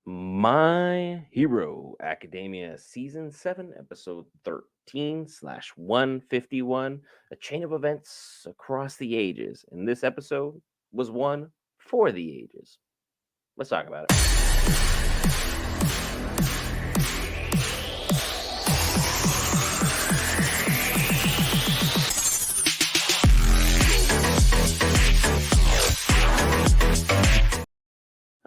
My Hero Academia Season 7, Episode 13/151, a chain of events across the ages. And this episode was one for the ages. Let's talk about it.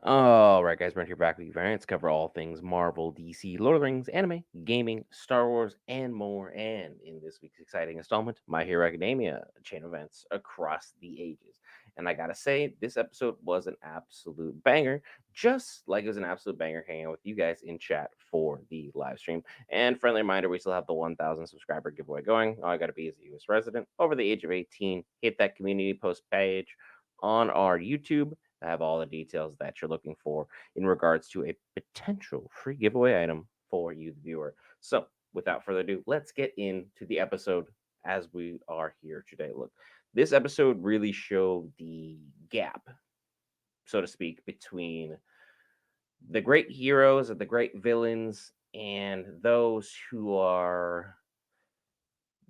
All right, guys, Brent here back with you. Variants cover all things Marvel, DC, Lord of the Rings, anime, gaming, Star Wars, and more. And in this week's exciting installment, My Hero Academia, a chain of events across the ages. And I gotta say, this episode was an absolute banger, just like it was an absolute banger hanging out with you guys in chat for the live stream. And friendly reminder, we still have the 1,000 subscriber giveaway going. All I gotta be is a US resident over the age of 18. Hit that community post page on our YouTube. I have all the details that you're looking for in regards to a potential free giveaway item for you, the viewer. So, without further ado, let's get into the episode as we are here today. Look, this episode really showed the gap, so to speak, between the great heroes and the great villains and those who are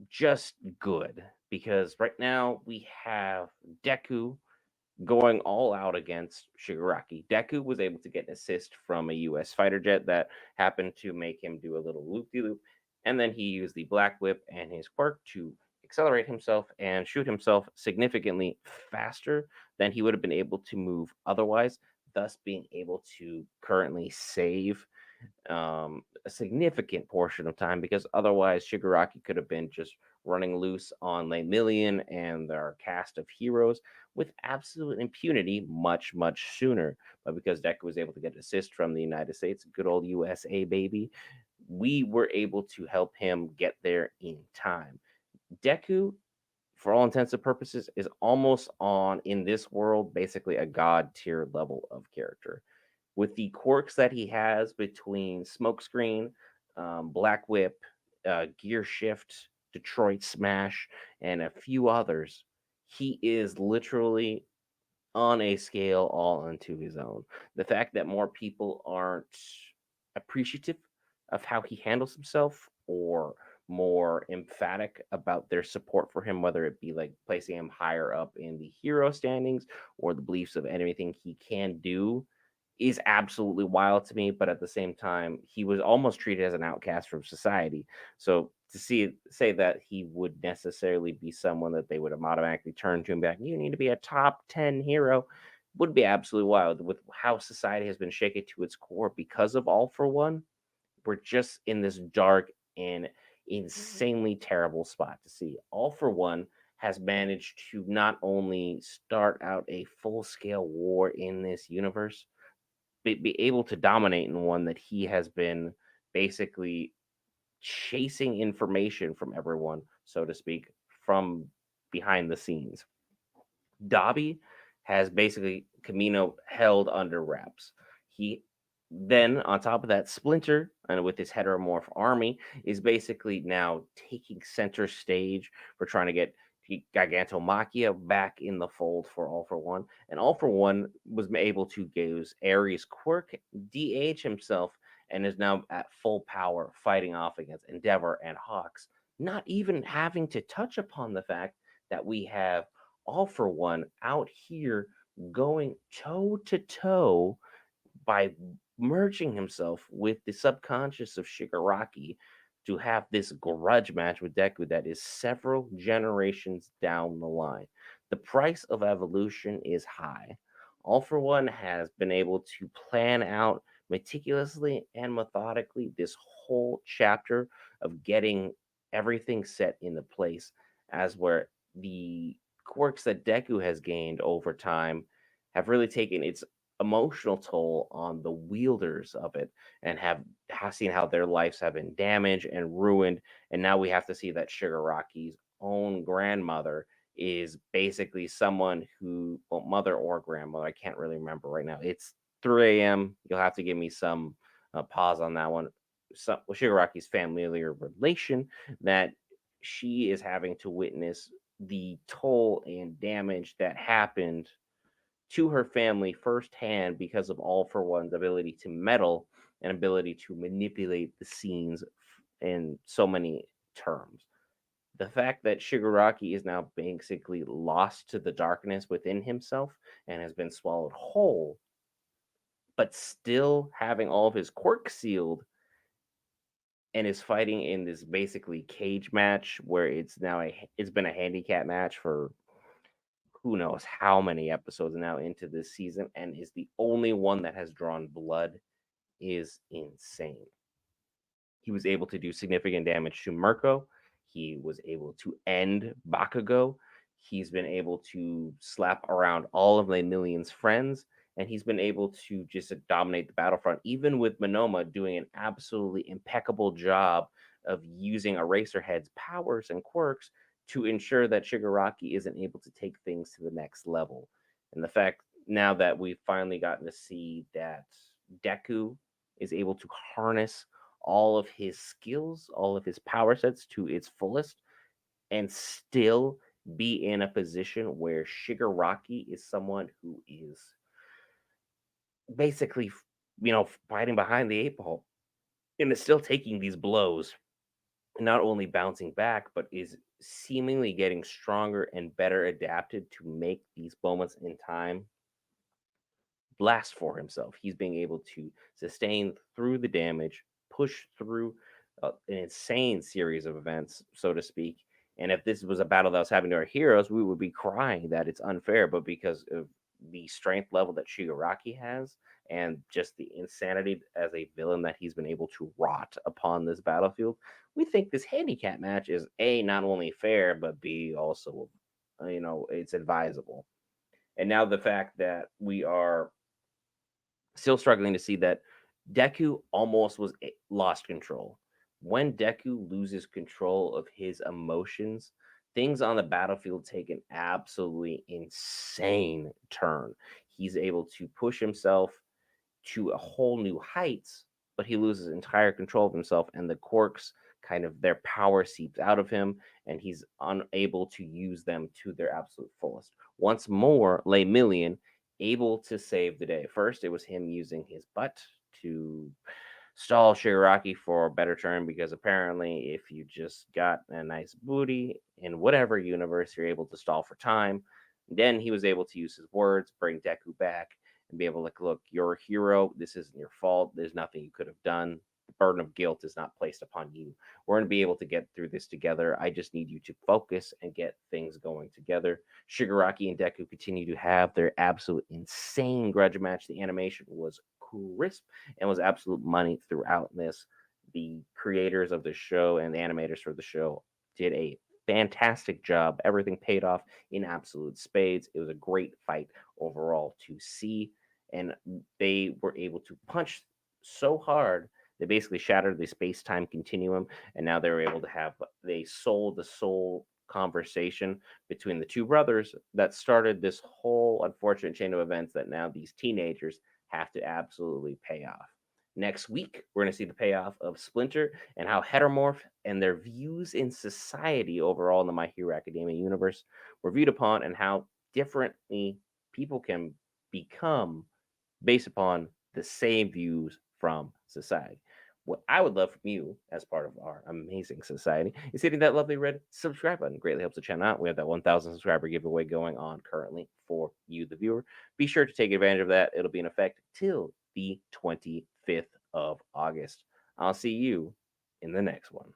just good. Because right now we have Deku going all out against Shigaraki. Deku was able to get an assist from a US fighter jet that happened to make him do a little loop de loop. And then he used the Black Whip and his quirk to accelerate himself and shoot himself significantly faster than he would have been able to move otherwise, thus being able to currently save a significant portion of time because otherwise Shigaraki could have been just running loose on Lemillion and their cast of heroes with absolute impunity much sooner. But because Deku was able to get an assist from the United States, good old USA baby, we were able to help him get there in time. Deku, for all intents and purposes, is almost on in this world basically a god tier level of character with the quirks that he has between Smokescreen, Black Whip, Gear Shift, Detroit Smash, and a few others. He is literally on a scale all unto his own. The fact that more people aren't appreciative of how he handles himself or more emphatic about their support for him, whether it be like placing him higher up in the hero standings or the beliefs of anything he can do, is absolutely wild to me. But at the same time, he was almost treated as an outcast from society. So to say that he would necessarily be someone that they would have automatically turned to and be like, you need to be a top 10 hero, would be absolutely wild with how society has been shaken to its core because of All for One. We're just in this dark and insanely terrible spot to see. All for One has managed to not only start out a full scale war in this universe, be able to dominate in one that he has been basically chasing information from everyone, so to speak, from behind the scenes. Dobby has basically Camino held under wraps. He then, on top of that, Splinter, and with his heteromorph army, is basically now taking center stage for trying to get Gigantomachia back in the fold for All for One. And All for One was able to use Ares' quirk, DH himself, and is now at full power fighting off against Endeavor and Hawks, not even having to touch upon the fact that we have All for One out here going toe to toe by merging himself with the subconscious of Shigaraki to have this grudge match with Deku that is several generations down the line. The price of evolution is high. All for One has been able to plan out meticulously and methodically this whole chapter of getting everything set into place, as where the quirks that Deku has gained over time have really taken its emotional toll on the wielders of it and have seen how their lives have been damaged and ruined. And now we have to see that Shigaraki's own grandmother is basically someone who, well, mother or grandmother, I can't really remember right now. It's 3 a.m. You'll have to give me some pause on that one. Shigaraki's familiar relation that she is having to witness the toll and damage that happened to her family firsthand because of All for One's ability to meddle and ability to manipulate the scenes in so many terms. The fact that Shigaraki is now basically lost to the darkness within himself and has been swallowed whole, but still having all of his quirks sealed and is fighting in this basically cage match where it's been a handicap match for who knows how many episodes now into this season and is the only one that has drawn blood is insane. He was able to do significant damage to Mirko. He was able to end Bakugo. He's been able to slap around all of Lemillion's friends, and he's been able to just dominate the battlefront, even with Monoma doing an absolutely impeccable job of using Eraserhead's powers and quirks to ensure that Shigaraki isn't able to take things to the next level. And the fact now that we've finally gotten to see that Deku is able to harness all of his skills, all of his power sets to its fullest, and still be in a position where Shigaraki is someone who is basically, fighting behind the eight ball and is still taking these blows, not only bouncing back, but is seemingly getting stronger and better adapted to make these moments in time last for himself. He's being able to sustain through the damage, push through an insane series of events, so to speak. And if this was a battle that was happening to our heroes, we would be crying that it's unfair. But because of the strength level that Shigaraki has and just the insanity as a villain that he's been able to rot upon this battlefield, we think this handicap match is A, not only fair, but B, also, it's advisable. And now the fact that we are still struggling to see that Deku almost lost control. When Deku loses control of his emotions, things on the battlefield take an absolutely insane turn. He's able to push himself to a whole new heights, but he loses entire control of himself, and the quirks kind of their power seeps out of him, and he's unable to use them to their absolute fullest. Once more, Lemillion able to save the day. First, it was him using his butt to stall Shigaraki for a better turn because apparently, if you just got a nice booty in whatever universe, you're able to stall for time. Then he was able to use his words, bring Deku back, and be able to look, you're a hero. This isn't your fault. There's nothing you could have done. The burden of guilt is not placed upon you. We're going to be able to get through this together. I just need you to focus and get things going together. Shigaraki and Deku continue to have their absolute insane grudge match. The animation was crisp and was absolute money throughout this. The creators of the show and the animators for the show did a fantastic job. Everything paid off in absolute spades. It was a great fight overall to see, and they were able to punch so hard they basically shattered the space-time continuum, and now they were able to have a soul-to-soul conversation between the two brothers that started this whole unfortunate chain of events that now these teenagers have to absolutely pay off. Next week, we're going to see the payoff of Splinter and how Heteromorph and their views in society overall in the My Hero Academia universe were viewed upon, and how differently people can become based upon the same views from society. What I would love from you as part of our amazing society is hitting that lovely red subscribe button. Greatly helps the channel out. We have that 1,000 subscriber giveaway going on currently for you, the viewer. Be sure to take advantage of that. It'll be in effect till the 25th of August. I'll see you in the next one.